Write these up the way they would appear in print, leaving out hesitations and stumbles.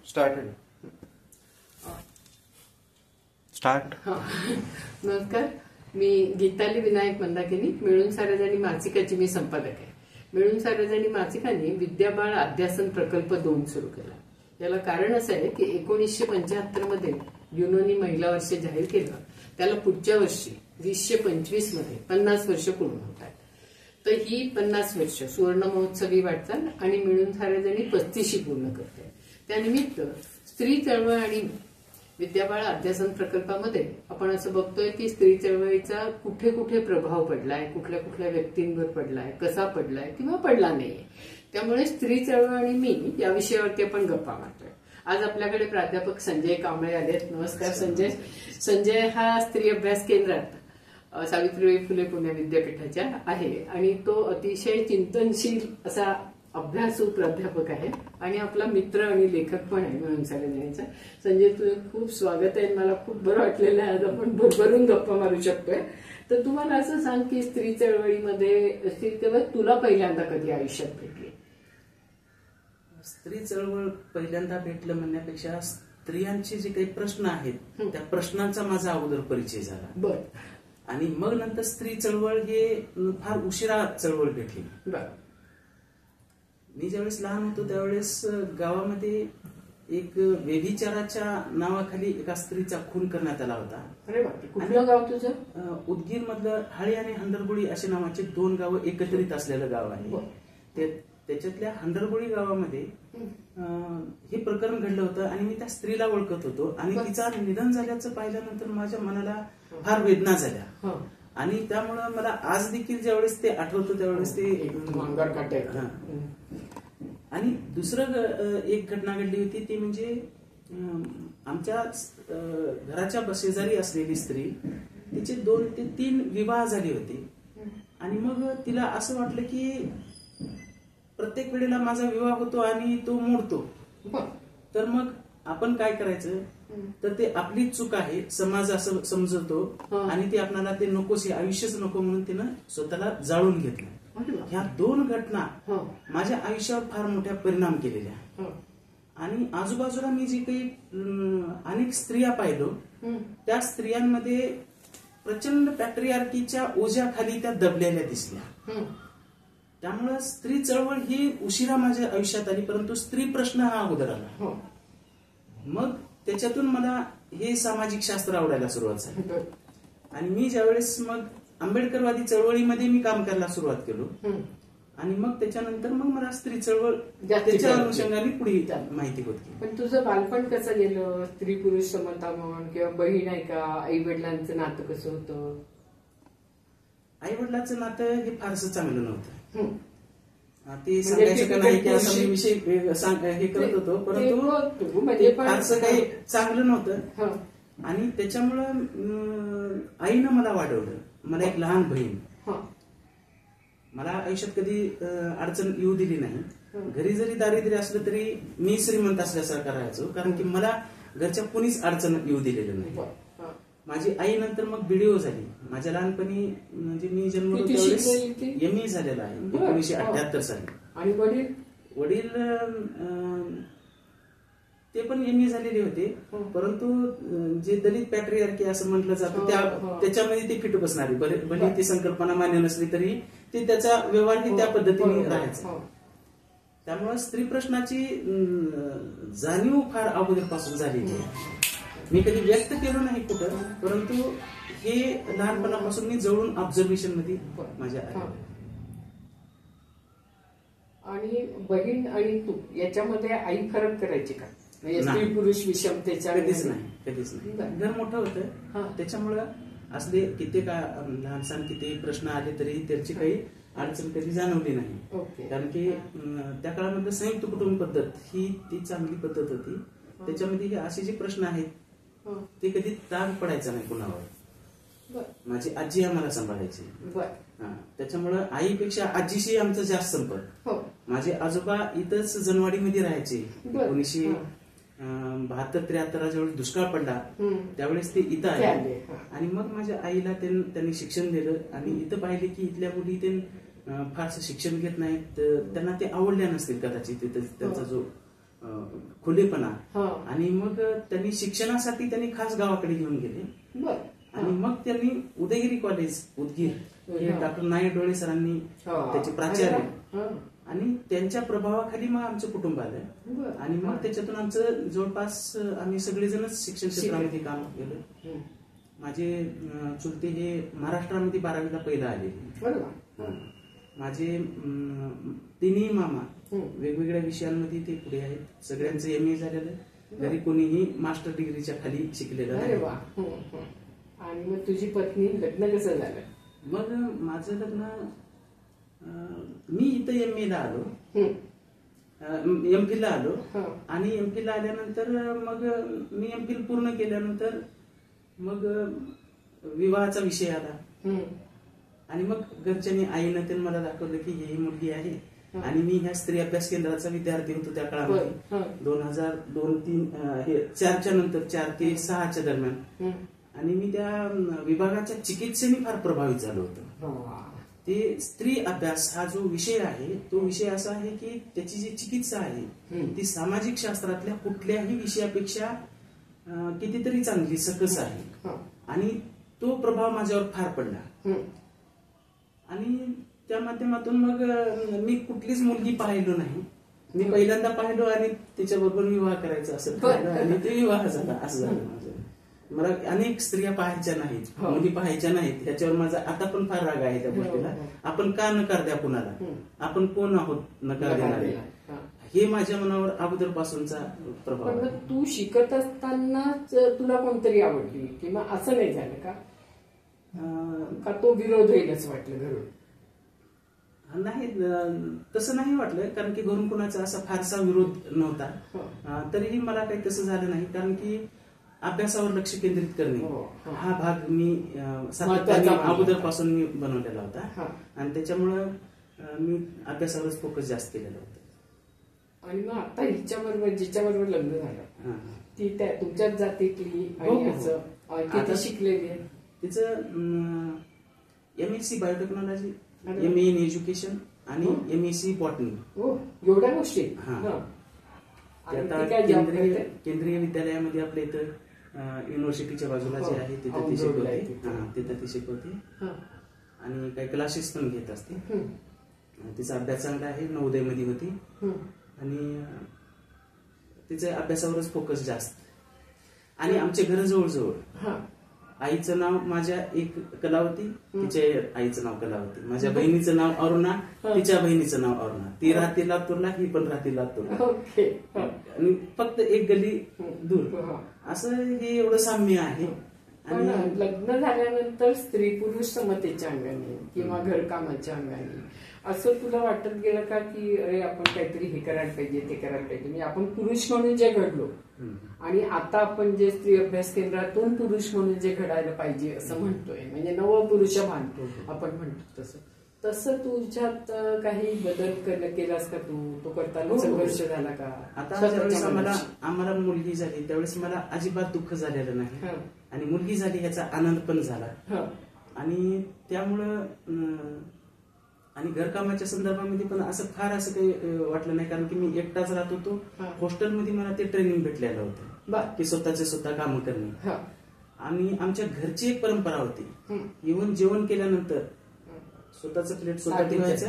Start. नमस्कार, मी गीताली विनायक मंदाकिनी. मिळून सार्वजनिक मासिकाची मी संपादक आहे. मिळून सार्वजनिक मासिकाने विद्याबाळ अध्यासन प्रकल्प 2 सुरू केला. याला कारण असं आहे की 1975 मध्ये युनोनी महिला वर्ष जाहीर केलं. त्याला पुढच्या वर्षी 2025 मध्ये 50 वर्ष पूर्ण होतात. तर ही 50 वर्ष सुवर्ण महोत्सवी वाटचाल आणि मिळून सार्वजनिक 35 पूर्ण करते. त्यानिमित्त स्त्री चळवळ आणि विद्याबाळ अध्यासन प्रकल्पामध्ये आपण असं बघतोय की स्त्री चळवळीचा कुठे कुठे प्रभाव पडलाय, कुठल्या कुठल्या व्यक्तींवर पडलाय, कसा पडलाय किंवा पडला नाहीये. त्यामुळे स्त्री चळवळ आणि मी या विषयावरती आपण गप्पा मारतोय. आज आपल्याकडे प्राध्यापक संजय कांबळे आलेत. नमस्कार संजय. संजय हा स्त्री अभ्यास केंद्रात सावित्रीबाई फुले पुणे विद्यापीठाच्या आहे आणि तो अतिशय चिंतनशील असा अभ्यासू प्राध्यापक आहे आणि आपला मित्र आणि लेखक पण आहे मिळून सार्वजनिकचा. संजय, तुझं खूप स्वागत आहे. मला खूप बरं वाटलेलं आहे. आज आपण भरभरून गप्पा मारू शकतोय. तर तुम्हाला असं सांग की स्त्री चळवळीमध्ये तेव्हा तुला पहिल्यांदा कधी आयुष्यात भेटली? स्त्री चळवळ पहिल्यांदा भेटलं म्हणण्यापेक्षा स्त्रियांचे जे काही प्रश्न आहेत त्या प्रश्नांचा माझा अगोदर परिचय झाला. बर. आणि मग नंतर स्त्री चळवळ हे फार उशिरा चळवळ भेटली. बर. मी ज्यावेळेस लहान होतो त्यावेळेस गावामध्ये एक व्यभिचाराच्या नावाखाली एका स्त्रीचा खून करण्यात आला होता. अरे बापरे. कुठलं गाव तुझं? उदगीर मधलं हळी आणि हंडरगुळी असे नावाचे 2 गावं एकत्रित असलेलं गाव आहे. त्याच्यातल्या हंडरगुळी गावामध्ये हे प्रकरण घडलं होतं आणि मी त्या स्त्रीला ओळखत होतो आणि तिचं निधन झाल्याचं पाहिल्यानंतर माझ्या मनाला फार वेदना झाल्या. आणि त्यामुळं मला आज देखील ज्यावेळेस ते आठवतं त्यावेळेस ते अंगावर काटे. आणि दुसरं एक घटना घडली होती ती म्हणजे आमच्या घराच्या शेजारी असलेली स्त्री, तिचे 2 ते 3 विवाह झाले होते. आणि मग तिला असं वाटलं की प्रत्येक वेळेला माझा विवाह होतो आणि तो मोडतो, तर मग आपण काय करायचं. तर ते आपली चूक आहे, समाज असं समजतो आणि ते आपल्याला ते नकोच, आयुष्यच नको म्हणून तिनं स्वतःला जाळून घेतलं. ह्या 2 घटना माझ्या आयुष्यावर फार मोठ्या परिणाम केलेल्या. आणि आजूबाजूला मी जी काही अनेक स्त्रिया पाहिलो त्या स्त्रियांमध्ये प्रचंड पॅट्रियार्कीच्या ओझ्याखाली त्या दबलेल्या दिसल्या. त्यामुळे स्त्री चळवळ ही उशिरा माझ्या आयुष्यात आली, परंतु स्त्री प्रश्न हा अगोदर आला. मग त्याच्यातून मला हे सामाजिक शास्त्र आवडायला सुरुवात झाली. आणि मी ज्यावेळेस मग आंबेडकरवादी चळवळीमध्ये मी काम करायला सुरुवात केलो आणि मग त्याच्यानंतर मग मला स्त्री चळवळ त्याच्या अनुषंगाने पुढे माहिती होती. पण तुझं बालपण कसं गेलं? स्त्री पुरुष समता म्हण किंवा बहीण आहे का? आई वडिलांचं नातं कसं होतं? आई वडिलांचं नातं हे फारसं चांगलं नव्हतं. ते सांगायचं का नाही की असं मी विषय हे करत होतो, परंतु फारसं काही चांगलं नव्हतं. आणि त्याच्यामुळं आईनं मला वाढवलं. मला एक लहान बहीण. मला आयुष्यात कधी अडचण येऊ दिली नाही. घरी जरी दारिद्र्य असलं तरी मी श्रीमंत असल्यासारखा राहायचो, कारण की मला घरच्या कुणीच अडचण येऊ दिलेलं नाही. माझी आई नंतर मग बीडीओ झाली. माझ्या लहानपणी म्हणजे मी जन्मलो त्यावेळेस ME झालेला आहे 1978 साली. आणि वडील ते पण ME झालेले होते, परंतु जे दलित पॅट्रियार्की असं म्हटलं जातं त्याच्यामध्ये ते फिट बसणारे. भले ती संकल्पना मान्य नसली तरी ते त्याचा व्यवहारही त्या पद्धतीने राहायचा. त्यामुळे स्त्री प्रश्नाची जाणीव फार अगोदरपासून झालेली आहे. मी कधी व्यक्त केलं नाही कुठं, परंतु हे लहानपणापासून मी जवळून ऑब्झर्वेशन मध्ये माझ्या. आणि बहीण आणि तू याच्यामध्ये आई फरक करायची का? स्त्री पुरुष विषमतेच्या? कधीच नाही. घर मोठं होतं त्याच्यामुळं असले कित्येक लहानसहान किती प्रश्न आले तरी त्याची काही अडचण कधी जाणवली नाही. कारण की त्या काळामध्ये संयुक्त कुटुंब पद्धत ही ती चांगली पद्धत होती. त्याच्यामध्ये हे असे जे प्रश्न आहेत ते कधी ताण पडायचा नाही कुणावर. माझी आजी आम्हाला सांभाळायची. त्याच्यामुळं आईपेक्षा आजीशी आमचा जास्त संपर्क. माझे आजोबा इथंच जनवाडीमध्ये राहायचे. 1972-73 ज्यावेळेस दुष्काळ पडला त्यावेळेस ते इथं आले. आणि मग माझ्या आईला त्यांनी शिक्षण दिलं आणि इथं पाहिले की इथल्या मुली ते फारसं शिक्षण घेत नाहीत, त्यांना ते आवडल्या नसतील कदाचित त्यांचा जो खुलेपणा. हा. आणि मग त्यांनी शिक्षणासाठी त्यांनी खास गावाकडे घेऊन गेले. बर. आणि मग त्यांनी उदयगिरी कॉलेज उदगीर हे हा. डॉक्टर नायर डोळे सरांनी त्याचे प्राचार्य हा. आणि त्यांच्या प्रभावाखाली मग आमचं कुटुंब आलं. बर. आणि मग त्याच्यातून आमचं जवळपास आम्ही सगळेजणच शिक्षण क्षेत्रामध्ये काम केलं. माझे चुलते हे महाराष्ट्रामध्ये 12वीला पहिला आले. माझे तिन्ही मामा वेगवेगळ्या विषयांमध्ये ते पुढे आहेत. सगळ्यांचं MA झालेलं. घरी कोणीही मास्टर डिग्रीच्या खाली शिकलेलं अरे नाही. वा. आणि मग तुझी पत्नी लग्न कसं झालं? मग माझं लग्न मी इथं MA ला आलो, MPhil ला आलो. आणि MPhil ला आल्यानंतर मग मी MPhil पूर्ण केल्यानंतर मग विवाहाचा विषय आला. आणि मग घरच्यांनी आईनं त्यांनी मला दाखवलं की ही मुलगी आहे. आणि मी ह्या स्त्री अभ्यास केंद्राचा विद्यार्थी होतो त्या काळामध्ये. 2002-4च्या नंतर 4 ते 6च्या दरम्यान. आणि मी त्या विभागाच्या चिकित्सेने फार प्रभावित झालो होतो. ते स्त्री अभ्यास हा जो विषय आहे तो विषय असा आहे की त्याची जी चिकित्सा आहे ती सामाजिक शास्त्रातल्या कुठल्याही विषयापेक्षा कितीतरी चांगली सकस आहे. आणि तो प्रभाव माझ्यावर फार पडला. आणि त्या माध्यमातून मग मी कुठलीच मुलगी पाहिलो नाही. मी पहिल्यांदा पाहिलो आणि त्याच्याबरोबर विवाह करायचा असं ठरवलं आणि ते विवाह झाला. असं झालं माझं. मला अनेक स्त्रिया पाहायच्या नाहीत, मुली पाहायच्या नाहीत. ह्याच्यावर माझा आता पण फार राग आहे त्या गोष्टीला. आपण का नकार द्या कुणाला? आपण कोण आहोत नकार देणारे? हे माझ्या मनावर अगोदरपासूनचा प्रभाव. पण तू शिकत असतानाच तुला कोणतरी आवडली किंवा असं नाही झालं का? का तो विरोध होईलच वाटलं घरून? नाही, तसं नाही वाटलं. कारण की घरून कुणाचा असा फारसा विरोध नव्हता. तरीही मला काही तसं झालं नाही. कारण की अभ्यासावर लक्ष केंद्रित करणे हा भाग मी सातत्याने अगोदरपासून मी बनवलेला होता. आणि त्याच्यामुळं मी अभ्यासावरच फोकस जास्त केलेला होता. आणि मग आता हिच्याबरोबर जिच्याबरोबर लग्न झालं ती त्या तुमच्याच जातीतली आणि असं किती शिकलेली आहे? तिचं MSc biotechnology, MA in education आणि MSc बॉटनी. एवढ्या गोष्टी? केंद्रीय विद्यालयामध्ये आपल्या इथं युनिव्हर्सिटीच्या बाजूला जे आहे तिथे ती शिकवते. आणि काही क्लासेस पण घेत असते. तिचा अभ्यास चांगला आहे. नवोदयमध्ये होती. आणि तिच्या अभ्यासावरच फोकस जास्त. आणि आमचे घर जवळजवळ. आईचं नाव माझ्या एक कलावती, तिच्या आईचं नाव कलावती. माझ्या बहिणीचं नाव अरुणा, तिच्या बहिणीचं नाव अरुणा. ती राहते लातूरला, ही पण राहते लातूरला. आणि फक्त एक गली दूर. असं हे एवढं साम्य आहे. आणि लग्न झाल्यानंतर स्त्री पुरुष समतेच्या अंगाने किंवा घरकामाच्या अंगाने असं तुला वाटत गेलं का की अरे आपण काहीतरी हे करायला पाहिजे ते करायला पाहिजे? म्हणजे आपण पुरुष म्हणून जे घडलो आणि आता आपण जे स्त्री अभ्यास केंद्रातून पुरुष म्हणून जे घडायला पाहिजे असं म्हणतोय, म्हणजे नवपुरुष भान आपण म्हणतो तसं तुझ्यात काही बदल केलास का तू? तो करताना संघर्ष झाला का? आता ज्यावेळेस आम्हाला मुलगी झाली त्यावेळेस मला अजिबात दुःख झालेलं नाही. आणि मुलगी झाली ह्याचा आनंद पण झाला. आणि त्यामुळं आणि घरकामाच्या संदर्भामध्ये पण असं फार असं काही वाटलं नाही. कारण की मी एकटाच राहत होतो. हॉस्टेलमध्ये मला ते ट्रेनिंग भेटलेलं होतं की स्वतः कामं करणे. आणि आमच्या घरची एक परंपरा होती. इव्हन जेवण केल्यानंतर स्वतःचं प्लेट स्वतः ठेवायचं,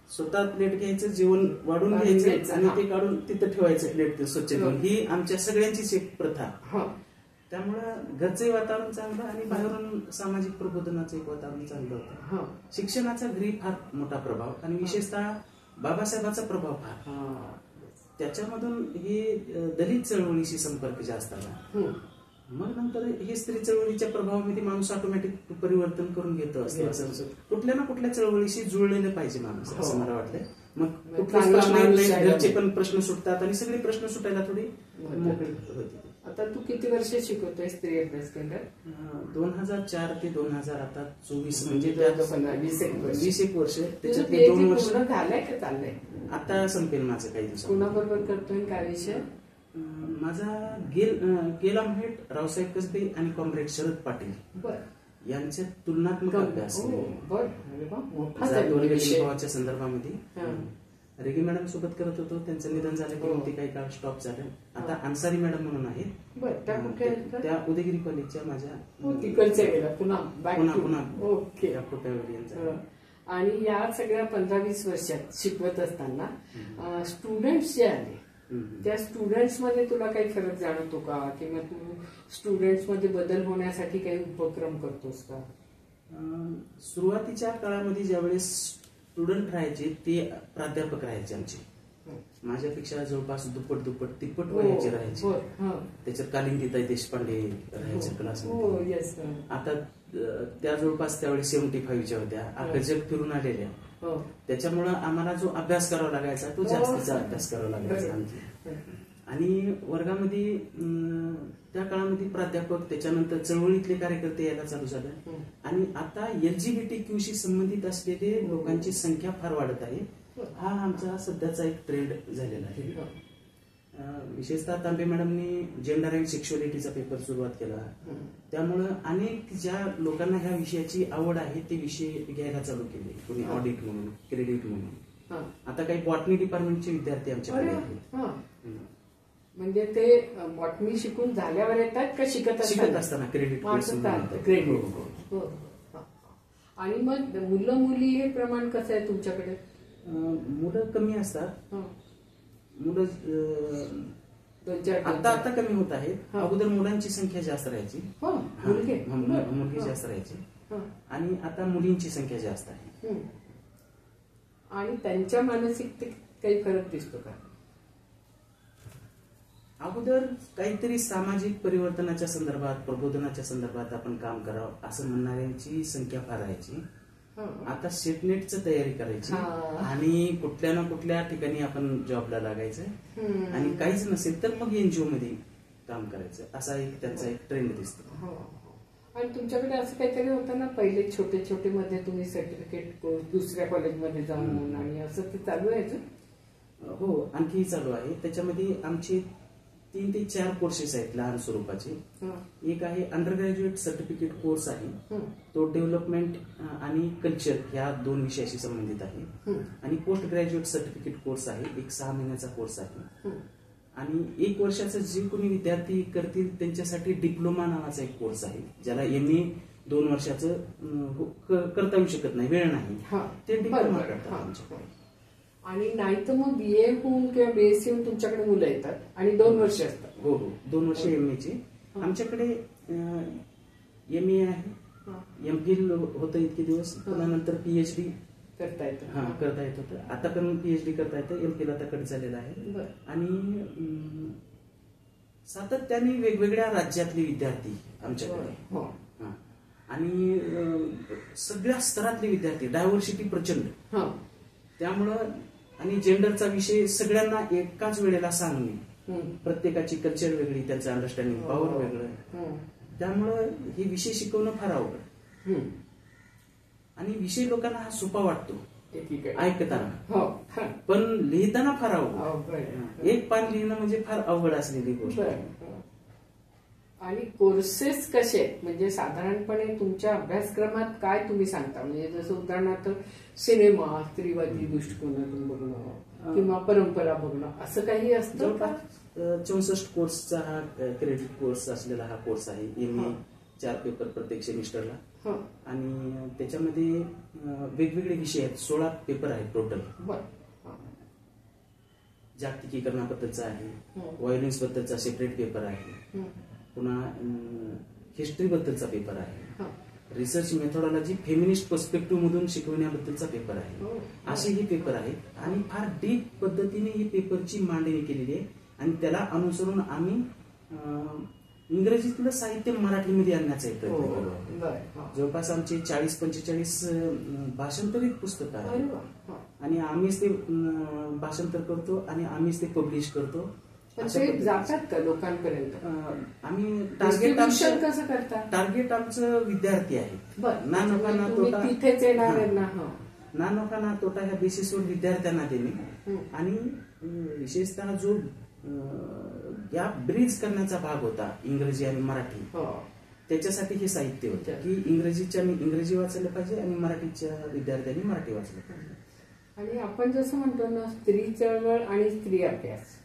स्वतः प्लेट घ्यायचं, जेवण वाढून घ्यायचं आणि ते काढून तिथं ठेवायचं प्लेट स्वच्छ करून. ही आमच्या सगळ्यांचीच एक प्रथा. त्यामुळं घरचंही वातावरण चांगलं आणि बाहेरून सामाजिक प्रबोधनाचं एक वातावरण चांगलं होतं. शिक्षणाचा घरी फार मोठा प्रभाव आणि विशेषतः बाबासाहेबांचा प्रभाव फार. त्याच्यामधून हे दलित चळवळीशी संपर्क जास्त आला. मग नंतर हे स्त्री चळवळीच्या प्रभावामध्ये माणूस ऑटोमॅटिक परिवर्तन करून घेतो असं. कुठल्या ना कुठल्या चळवळीशी जुळलेलं पाहिजे माणूस असं मला वाटतंय. मग कुठलाच प्रश्न येत नाही, घरचे पण प्रश्न सुटतात आणि सगळे प्रश्न सुटायला थोडी मोकळी होती. आता तू किती वर्ष शिकवतोय स्त्री अभ्यास केंद्रात? 2004 ते 2024 म्हणजे 20 एक वर्ष. त्याच्यातले 2 वर्ष झालंय का चाललंय? आता संपेल माझं काही दिवस. कुणाबरोबर करतोय काय विषय? माझा गेला हेड रावसाहेब कसबे आणि कॉम्रेड शरद पाटील यांच्या तुलनात्मक अभ्यास भावाच्या संदर्भामध्ये. रेगे मॅडम सोबत करत होतो, त्यांचं निधन झालं की ते काही काळ स्टॉप झालं. आता अन्सारी मॅडम म्हणून आहेत, त्या उदयगिरी कॉलेजच्या माझ्या तिकडच्या गेला पुन्हा पुन्हा ओके. यांचा. आणि या सगळ्या 15-20 वर्षात शिकवत असताना स्टुडंट्स जे आले त्या स्टुडंट्स मध्ये तुला काही फरक जाणवतो का, किंवा तू स्टुडंट्स मध्ये बदल होण्यासाठी काही उपक्रम करतोस का? सुरुवातीच्या काळामध्ये ज्यावेळेस स्टुडंट राहायचे ते प्राध्यापक राहायचे आमचे, माझ्यापेक्षा जवळपास दुप्पट तिप्पट वयाचे राहायचे. त्याच्यात कालिंदीताई देशपांडे राहायचे क्लासमध्ये. आता त्या जवळपास त्यावेळेस 75च्या होत्या, आता जग फिरून आलेल्या. त्याच्यामुळं आम्हाला जो अभ्यास करावा लागायचा तो जास्तीचा अभ्यास करावा लागायचा आमचे. आणि वर्गामध्ये त्या काळामध्ये प्राध्यापक, त्याच्यानंतर चळवळीतले कार्यकर्ते यायला चालू झाले. आणि आता LGBTQ शी संबंधित असलेले लोकांची संख्या फार वाढत आहे. हा आमचा सध्याचा एक ट्रेंड झालेला आहे. विशेषतः तांबे मॅडमनी जेंडर अँड सेक्शुअलिटीचा पेपर सुरुवात केला, त्यामुळं अनेक ज्या लोकांना ह्या विषयाची आवड आहे ते विषय घ्यायला चालू केले. कोणी ऑडिट म्हणून, क्रेडिट म्हणून. आता काही बॉटनी डिपार्टमेंटचे विद्यार्थी आमच्याकडे आहेत. म्हणजे ते बॉटनी शिकून झाल्यावर येतात का शिकत असताना क्रेडिट क्रेडिट. आणि मग मुलं मुली हे प्रमाण कसं आहे तुमच्याकडे? मुलं कमी असतात, मुलं आता कमी होत आहेत. अगोदर मुलांची संख्या जास्त राहायची, मुलगी जास्त राहायची, आणि आता मुलींची संख्या जास्त आहे. आणि त्यांच्या मानसिकतेत काही फरक दिसतो का? अगोदर काहीतरी सामाजिक परिवर्तनाच्या संदर्भात, प्रबोधनाच्या संदर्भात आपण काम करावं असं म्हणणाऱ्यांची संख्या फार राहायची. आता सेटनेटची तयारी करायची आणि कुठल्या ना कुठल्या ठिकाणी आपण जॉबला लागायचं, आणि काहीच नसेल तर मग NGO मध्ये काम करायचं, असा एक त्यांचा एक ट्रेंड दिसतो. आणि तुमच्याकडे असं काहीतरी होतं ना, पहिले छोटे छोटे मध्ये तुम्ही सर्टिफिकेट कोर्स दुसऱ्या कॉलेजमध्ये जाऊन, आणि असं ते चालू आहे? हो, आणखी चालू आहे. त्याच्यामध्ये आमचे 3 ते 4 कोर्सेस आहेत लहान स्वरूपाचे. एक आहे अंडर ग्रॅज्युएट सर्टिफिकेट कोर्स आहे, तो डेव्हलपमेंट आणि कल्चर ह्या 2 विषयाशी संबंधित आहे. आणि पोस्ट ग्रॅज्युएट सर्टिफिकेट कोर्स आहे, एक 6 महिन्याचा कोर्स आहे. आणि 1 वर्षाचा जे कोणी विद्यार्थी करतील त्यांच्यासाठी डिप्लोमा नावाचा एक कोर्स आहे, ज्याला MA 2 वर्षाचं करता येऊ शकत नाही, वेळ नाही, ते डिप्लोमा करतात आमच्याकडे. आणि नाही तर मग BA होऊन किंवा BSc होऊन तुमच्याकडे मुलं येतात आणि 2 वर्ष असतात. हो, 2 वर्ष MA चे आमच्याकडे. MA आहे, MPhil होतं इतके दिवस, पुन्हा नंतर PhD करता येतं. करता येत होतं. आता पण PhD करता येतं. MPhil आता कट झालेला आहे. आणि सातत्याने वेगवेगळ्या राज्यातले विद्यार्थी आमच्याकडे, आणि सगळ्या स्तरातले विद्यार्थी, डायव्हर्सिटी प्रचंड. त्यामुळं आणि जेंडरचा विषय सगळ्यांना एकाच वेळेला सांगणे, प्रत्येकाची कल्चर वेगळी, त्यांचं अंडरस्टँडिंग पॉवर वेगळं, त्यामुळं हे विषय शिकवणं फार अवघड. आणि विषय लोकांना हा सोपा वाटतो ऐकताना, पण लिहिताना फार अवघड. एक पान लिहिणं म्हणजे फार अवघड असलेली गोष्ट. आणि कोर्सेस कसे म्हणजे साधारणपणे तुमच्या अभ्यासक्रमात काय तुम्ही सांगता? म्हणजे जसं उदाहरणार्थ सिनेमा, स्त्रीवादी दृष्टिकोनातून बघणं किंवा परंपरा बघणं, असं काही असतं का? 64 कोर्सचा हा क्रेडिट कोर्स असलेला हा कोर्स आहे. MA 4 पेपर प्रत्येक सेमिस्टरला, आणि त्याच्यामध्ये वेगवेगळे विषय आहेत. 16 पेपर आहेत टोटल. जागतिकीकरणाबद्दलचा आहे, व्हायोलन्स बद्दलचा सेपरेट पेपर आहे, पुन्हा हिस्ट्री बद्दलचा पेपर आहे, रिसर्च मेथोडॉलॉजी फेमिनिस्ट पर्स्पेक्टिव्ह मधून शिकवण्याबद्दलचा पेपर आहे. असे हे पेपर आहेत, आणि फार डीप पद्धतीने ही पेपरची मांडणी केलेली आहे. आणि त्याला अनुसरून आम्ही इंग्रजीतलं साहित्य मराठीमध्ये आणण्याचा एक प्रयत्न केला. जवळपास आमचे 40-45 भाषांतरित पुस्तकं आहेत, आणि आम्हीच ते भाषांतर करतो आणि आम्हीच ते पब्लिश करतो. जातात का लोकांपर्यंत? आम्ही कसं करता? टार्गेट आमचं विद्यार्थी आहे. ना नफा ना तोटा, तिथेच येणाऱ्यांना, ना नफा ना तोटा ह्या बेसिसवर विद्यार्थ्यांना देणे. आणि विशेषतः जो गॅप ब्रिज करण्याचा भाग होता इंग्रजी आणि मराठी, त्याच्यासाठी हे साहित्य होतं की इंग्रजी वाचायला पाहिजे आणि मराठीच्या विद्यार्थ्यांनी मराठी वाचलं पाहिजे. आणि आपण जसं म्हणतो ना, स्त्री चळवळ आणि स्त्री अभ्यास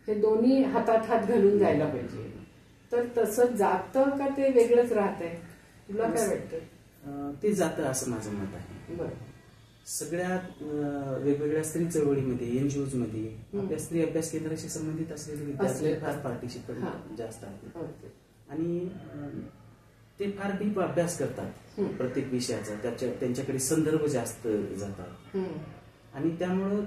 हे दोन्ही हातात हात घालून जायला पाहिजे. तर तसं जातं का ते वेगळंच राहतंय? तुला काय वाटतं? ते जातं असं माझं मत आहे. बरं. सगळ्या वेगवेगळ्या स्त्री चळवळीमध्ये, एनजीओज मध्ये आपल्या स्त्री अभ्यास केंद्राशी संबंधित असलेले विद्यार्थी फार पार्टिसिपंट जास्त आहेत. आणि ते फार डीप अभ्यास करतात प्रत्येक विषयाचा, त्यांच्याकडे संदर्भ जास्त जातात. आणि त्यामुळं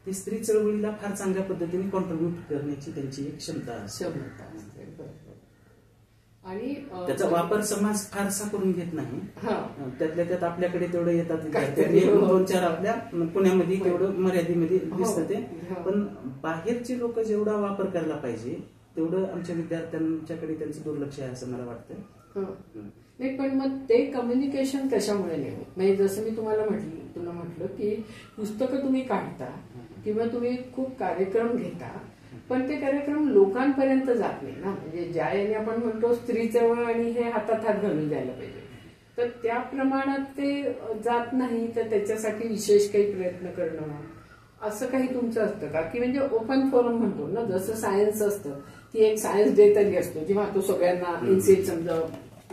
ते स्त्री चळवळीला फार चांगल्या पद्धतीने कॉन्ट्रीब्युट करण्याची त्यांची एक क्षमता असते. आणि त्याचा वापर समाज फारसा करून घेत नाही. त्यातल्या त्यात आपल्याकडे तेवढं येतात विद्यार्थी, 2-4 आपल्या पुण्यामध्ये तेवढं मर्यादेमध्ये दिसतं ते. पण बाहेरचे लोक जेवढा वापर करायला पाहिजे तेवढं आमच्या विद्यार्थ्यांच्याकडे त्यांचं दुर्लक्ष आहे असं मला वाटतं. नाही, पण मग ते कम्युनिकेशन कशामुळे नाही होत? म्हणजे जसं मी तुला म्हटलं की पुस्तकं तुम्ही काढता किंवा तुम्ही खूप कार्यक्रम घेता, पण ते कार्यक्रम लोकांपर्यंत जात नाही ना. म्हणजे ज्या याने आपण म्हणतो स्त्री चळवळ आणि हे हातात हात घालून द्यायला पाहिजे, तर त्या प्रमाणात ते जात नाही. तर त्याच्यासाठी विशेष काही प्रयत्न करणं असं काही तुमचं असतं का? की म्हणजे ओपन फोरम म्हणतो ना, जसं सायन्स असतं की एक सायन्स डे तरी असतो जेव्हा तो सगळ्यांना इन्सेट समजा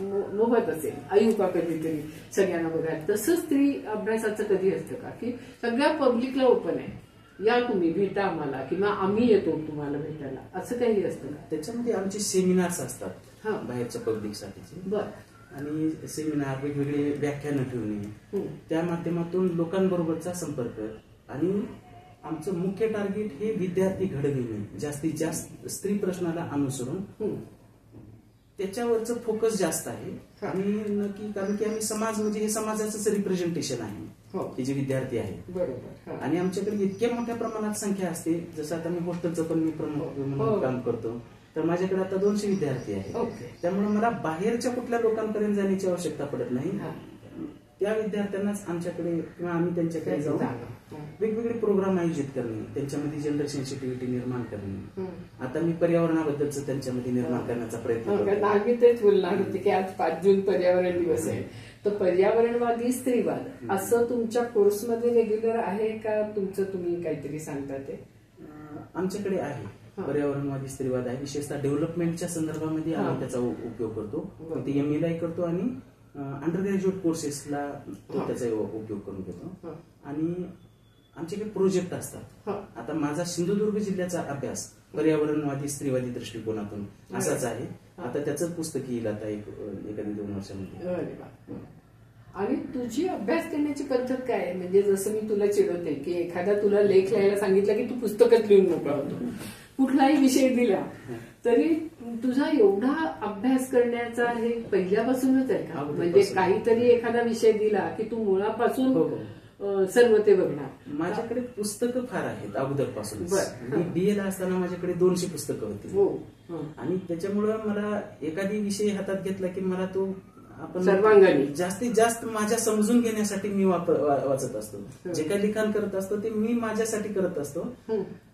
मोहत असेल, आयुका कधीतरी सगळ्यांना बघायला, तसं स्त्री अभ्यासाचं कधी असतं का की सगळ्या पब्लिकला ओपन आहे, या तुम्ही भेटा आम्हाला किंवा आम्ही येतो तुम्हाला भेटायला, असं काही असतं का? त्याच्यामध्ये आमचे सेमिनार्स असतात बाहेरच्या पब्लिकसाठीचे. बरं. आणि सेमिनार, वेगवेगळे व्याख्यानं ठेवणे, त्या माध्यमातून लोकांबरोबरचा संपर्क. आणि आमचं मुख्य टार्गेट हे विद्यार्थी घडविणे, जास्तीत जास्त स्त्री प्रश्नाला अनुसरून त्याच्यावरचं फोकस जास्त आहे. आणि नक्की कारण की आम्ही समाज म्हणजे हे समाजाचंच रिप्रेझेंटेशन आहे हे जे विद्यार्थी आहेत. बरोबर. आणि आमच्याकडे इतक्या मोठ्या प्रमाणात संख्या असते, जसं आता मी हॉस्टेलचं पण मी प्रमुख म्हणून काम करतो, तर माझ्याकडे आता 200 विद्यार्थी आहेत. त्यामुळे मला बाहेरच्या कुठल्या लोकांपर्यंत जाण्याची आवश्यकता पडत नाही. त्या विद्यार्थ्यांनाच आमच्याकडे किंवा आम्ही त्यांच्याकडे जाऊन वेगवेगळे प्रोग्राम आयोजित करणे, त्यांच्यामध्ये जेंडर सेन्सिटिव्हिटी निर्माण करणे. आता मी पर्यावरणाबद्दलच त्यांच्यामध्ये निर्माण करण्याचा प्रयत्न करतो. आम्ही तेच बोलणार होते की आज 5 जून पर्यावरण दिवस आहे, तर पर्यावरणवादी स्त्रीवाद असं तुमच्या कोर्समध्ये रेग्युलर आहे का? तुमचं तुम्ही काहीतरी सांगता ते? आमच्याकडे आहे पर्यावरणवादी स्त्रीवाद आहे. विशेषतः डेव्हलपमेंटच्या संदर्भामध्ये आम्ही त्याचा उपयोग करतो. ते MA लाही करतो आणि अंडर ग्रॅज्युएट कोर्सेसला त्याचा उपयोग करून घेतो. आणि आमच्याकडे प्रोजेक्ट असतात. आता माझा सिंधुदुर्ग जिल्ह्याचा अभ्यास पर्यावरणवादी स्त्रीवादी दृष्टिकोनातून असाच आहे. आता त्याचं पुस्तक येईल आता 1-2 वर्षांमध्ये. आणि तुझी अभ्यास करण्याची पद्धत काय आहे? म्हणजे जसं मी तुला चिडवते की एखादा तुला लेख लिहायला सांगितलं की तू पुस्तकच लिहून मोकळा होतो, कुठलाही विषय दिला तरी तुझा एवढा अभ्यास करण्याचा हे पहिल्यापासूनच आहे का? म्हणजे काहीतरी एखादा विषय दिला की तू मुळापासून सर्व ते बघणार? माझ्याकडे पुस्तकं फार आहेत अगोदरपासून. मी BA ला असताना माझ्याकडे 200 पुस्तकं होती. आणि त्याच्यामुळं मला एखादी विषय हातात घेतला की मला तो आपण सर्वांगाने जास्तीत जास्त माझ्या समजून घेण्यासाठी मी वाचत असतो. जे काही लिखाण करत असतो ते मी माझ्यासाठी करत असतो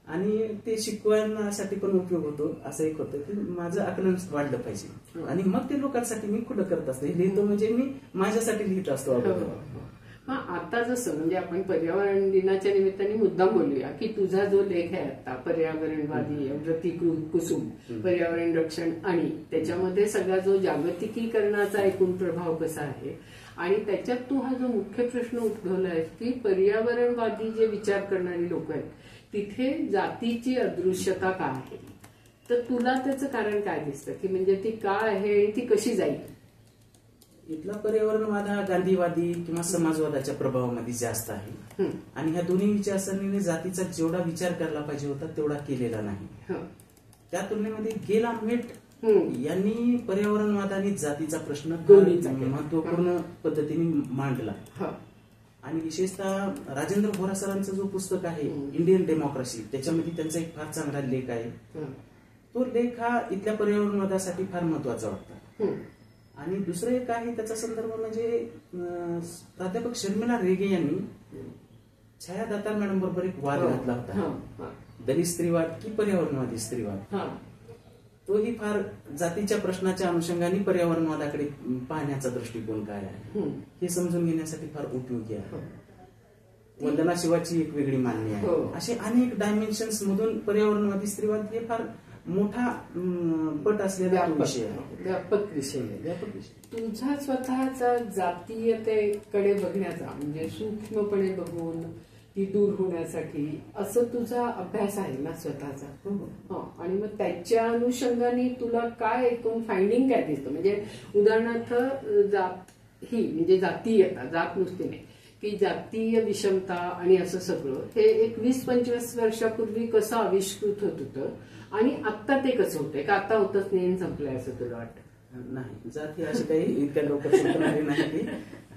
आणि ते शिकवण्यासाठी पण उपयोग होतो. असं एक होतं की माझं आकलन वाढलं पाहिजे आणि मग ते लोकांसाठी मी खुलं करत असतो. लिहितो म्हणजे मी माझ्यासाठी लिहित असतो. आता जसं म्हणजे आपण पर्यावरण दिनाच्या निमित्ताने मुद्दाम बोलूया की तुझा जो लेख आहे आता पर्यावरणवादी व्रती कुसुम, पर्यावरण रक्षण, आणि त्याच्यामध्ये सगळा जो जागतिकीकरणाचा एकूण प्रभाव कसा आहे आणि त्याच्यात तू हा जो मुख्य प्रश्न उद्भवला की पर्यावरणवादी जे विचार करणारी लोक आहेत तिथे जातीची अदृश्यता का आहे, तर तुला त्याचं कारण काय दिसतं की म्हणजे ती का आहे आणि ती कशी जाईल? इथला पर्यावरणवाद हा गांधीवादी किंवा समाजवादाच्या प्रभावामध्ये जास्त आहे. आणि ह्या दोन्ही विचारसरणीने जातीचा जेवढा विचार करायला पाहिजे होता तेवढा केलेला नाही. त्या तुलनेमध्ये गेल आंबेट यांनी पर्यावरणवादाने जातीचा प्रश्न महत्वपूर्ण पद्धतीने मांडला. आणि विशेषतः राजेंद्र व्होरा सरांचं जो पुस्तक आहे इंडियन डेमोक्रेसी, त्याच्यामध्ये त्यांचा एक फार चांगला लेख आहे. तो लेख हा इथल्या पर्यावरणवादासाठी फार महत्वाचा वाटतो. आणि दुसरं एक आहे त्याचा संदर्भ म्हणजे प्राध्यापक शर्मिला रेगे यांनी छाया दातार मॅडम बरोबर एक वाद घातला होता, दलित स्त्रीवाद की पर्यावरणवादी स्त्रीवाद. तोही फार जातीच्या प्रश्नाच्या अनुषंगाने पर्यावरणवादाकडे पाहण्याचा दृष्टिकोन काय आहे हे समजून घेण्यासाठी फार उपयोगी आहे. वंदना शिवाची एक वेगळी मांडणी आहे. असे अनेक डायमेन्शन्स मधून पर्यावरणवादी स्त्रीवाद हे फार मोठा पट असलेला विषय आहे. व्यापक विषय तुझा स्वतःचा जातीयतेकडे बघण्याचा म्हणजे सूक्ष्मपणे बघून ती दूर होण्यासाठी असं तुझा अभ्यास आहे ना स्वतःचा. आणि मग त्याच्या अनुषंगाने तुला काय एकूण फाइंडिंग काय दिसतं? म्हणजे उदाहरणार्थ जात ही म्हणजे जातीयता, जात नुसती नाही की जातीय विषमता आणि असं सगळं हे एक 20-25 वर्षापूर्वी कसं आविष्कृत होत होतं आणि आता ते कसं होतंय का आता होतच नाही संपलंय असं तुला वाटतं? नाही, जात ही अशी काही इतक्या लवकर संपणारी नाही.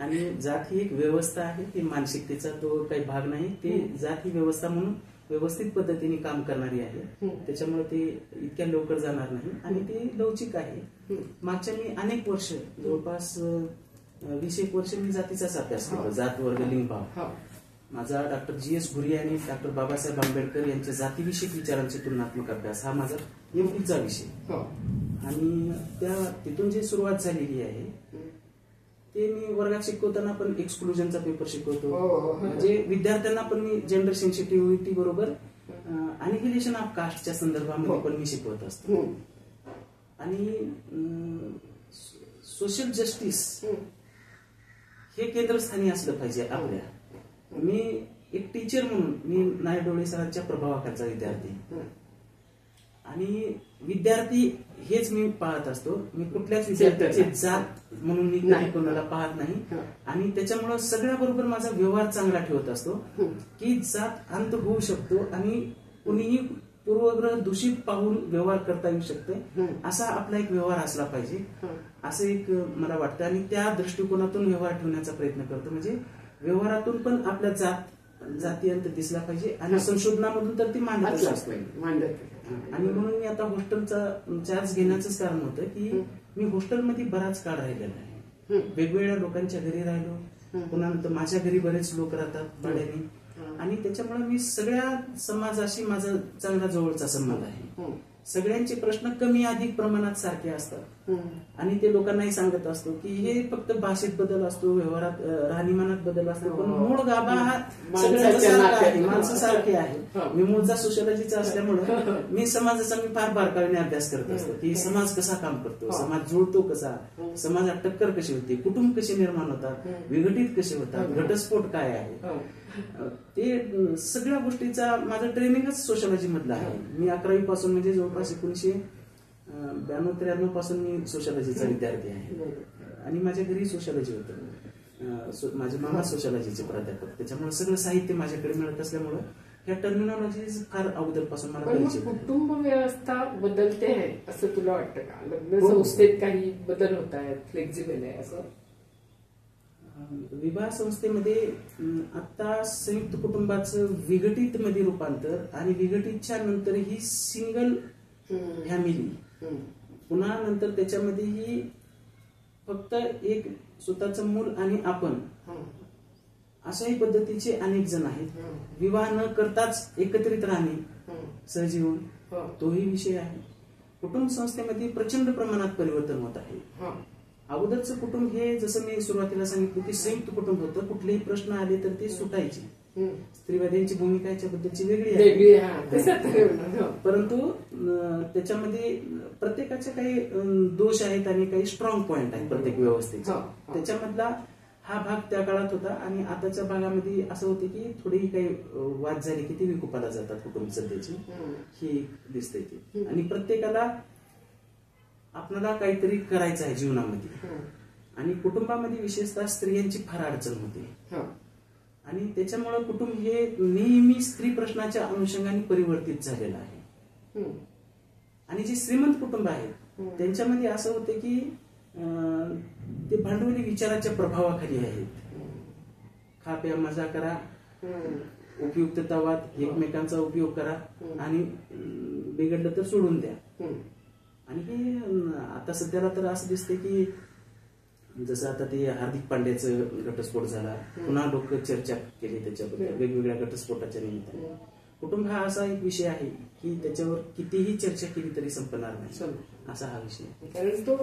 आणि जात ही एक व्यवस्था आहे, ती मानसिकतेचा तो काही भाग नाही. ती जात ही व्यवस्था म्हणून व्यवस्थित पद्धतीने काम करणारी आहे. त्याच्यामुळे ते इतक्या लवकर जाणार नाही आणि ती लवचिक आहे. मागच्या मी अनेक वर्ष जवळपास 20 वर्ष मी जातीचाच अभ्यास केला. जात, वर्ग, लिंगभाव. माझा डॉक्टर GS घुरी आणि डॉक्टर बाबासाहेब आंबेडकर यांच्या जातीविषयक विचारांचे तुलनात्मक अभ्यास हा माझा MPhilचा विषय. आणि तिथून जी सुरुवात झालेली आहे ते मी वर्गात शिकवताना पण एक्सक्लुजनचा पेपर शिकवतो. म्हणजे विद्यार्थ्यांना पण मी जेंडर सेन्सिटिव्हिटी बरोबर अनिहिलेशन ऑफ कास्टच्या संदर्भामध्ये पण मी शिकवत असतो. आणि सोशल जस्टिस हे केंद्रस्थानी असलं पाहिजे आपल्या. मी एक टीचर म्हणून मी नाय डोळे सरांच्या प्रभावाखालचा विद्यार्थी आणि विद्यार्थी हेच मी पाहत असतो. मी कुठल्याच विद्यार्थ्याची जात म्हणून मी कधी कोणाला पाहत नाही. आणि त्याच्यामुळे सगळ्याबरोबर माझा व्यवहार चांगला ठेवत असतो की जात अंत होऊ शकतो आणि कुणीही पूर्वग्रह दूषित पाहून व्यवहार करता येऊ शकते असा आपला एक व्यवहार असला पाहिजे असं एक मला वाटतं. आणि त्या दृष्टिकोनातून व्यवहार ठेवण्याचा प्रयत्न करतो. म्हणजे व्यवहारातून पण आपल्या जाती अंत दिसला पाहिजे आणि संशोधनामधून तर ती मांडत असतो. आणि म्हणून मी आता हॉस्टेलचा चार्ज घेण्याचंच कारण होतं की मी हॉस्टेलमध्ये बराच काळ राहिलेला आहे. वेगवेगळ्या लोकांच्या घरी राहिलो. पुन्हा नंतर माझ्या घरी बरेच लोक राहतात भाड्याने. आणि त्याच्यामुळे मी सगळ्या समाजाशी माझा चांगला जवळचा संबंध आहे. सगळ्यांचे प्रश्न कमी अधिक प्रमाणात सारखे असतात आणि ते लोकांनाही सांगत असतो की हे फक्त भाषेत बदल असतो, व्यवहारात राहणीमानात बदल असतो, पण मूळ गाभा हा माणसं सारखे आहे. मी मूळचा सोशिओलॉजीचा असल्यामुळे मी समाजाचा मी फार बारकाईने अभ्यास करत असतो की समाज कसा काम करतो, समाज जुळतो कसा, समाजात टक्कर कशी होते, कुटुंब कसे निर्माण होतात, विघटित कसे होतात, घटस्फोट काय आहे, ते सगळ्या गोष्टीचा माझं ट्रेनिंगच सोशिओलॉजी मधलं आहे. मी 11वी पासून म्हणजे जवळपास 1992-93 पासून मी सोशिओलॉजीचा विद्यार्थी आहे आणि माझ्या घरी सोशिओलॉजी होतं. माझे मामा सोशिओलॉजीचे प्राध्यापक, त्याच्यामुळे सगळं साहित्य माझ्याकडे मिळत असल्यामुळे ह्या टर्मिनॉलॉजी फार अगोदरपासून मला परिचय. कुटुंब व्यवस्था बदलते आहे असं तुला वाटतं का? लग्न संस्थेत काही बदल होत आहेत, फ्लेक्झिबल आहे असं? विवाह संस्थेमध्ये आता संयुक्त कुटुंबाचं विघटित मध्ये रूपांतर आणि विघटितच्या नंतर ही सिंगल फॅमिली, पुन्हा नंतर त्याच्यामध्येही फक्त एक स्वतःचं मूल आणि आपण अशाही पद्धतीचे अनेक जण आहेत. विवाह न करताच एकत्रित राहणे, सहजीवन, तोही विषय आहे. कुटुंब संस्थेमध्ये प्रचंड प्रमाणात परिवर्तन होत आहे. अगोदरचं कुटुंब हे जसं मी सुरुवातीला सांगितलं की संयुक्त कुटुंब होतं, कुठलेही प्रश्न आले तर ते सुटायचे. स्त्रीवाद्यांची भूमिका याच्याबद्दलची वेगळी आहे, परंतु त्याच्यामध्ये प्रत्येकाचे काही दोष आहेत आणि काही स्ट्रॉंग पॉइंट आहेत प्रत्येक व्यवस्थेचे. त्याच्यामधला हा भाग त्या काळात होता आणि आताच्या भागामध्ये असं होतं की थोडी काही वाद झाली की ती विकोपाला जातात कुटुंब सध्याची, ही दिसते ती. आणि प्रत्येकाला आपल्याला काहीतरी करायचं आहे जीवनामध्ये आणि कुटुंबामध्ये विशेषतः स्त्रियांची फार अडचण होते आणि त्याच्यामुळे कुटुंब हे नेहमी स्त्री प्रश्नाच्या अनुषंगाने परिवर्तित झालेलं आहे. आणि जे श्रीमंत कुटुंब आहेत त्यांच्यामध्ये असं होतं की ते भांडवली विचाराच्या प्रभावाखाली आहेत. खा प्या मजा करा, उपयुक्तता वाद, एकमेकांचा उपयोग करा आणि बिघडलं तर सोडून द्या. आणि हे आता सध्याला तर असं दिसतंय की जसं आता ते हार्दिक पांड्याचं घटस्फोट झाला, पुन्हा लोक चर्चा केली त्याच्याबद्दल वेगवेगळ्या घटस्फोटाच्या निमित्ताने. कुटुंब हा असा एक विषय आहे की त्याच्यावर कितीही चर्चा केली तरी संपणार नाही असा हा विषय. कारण तो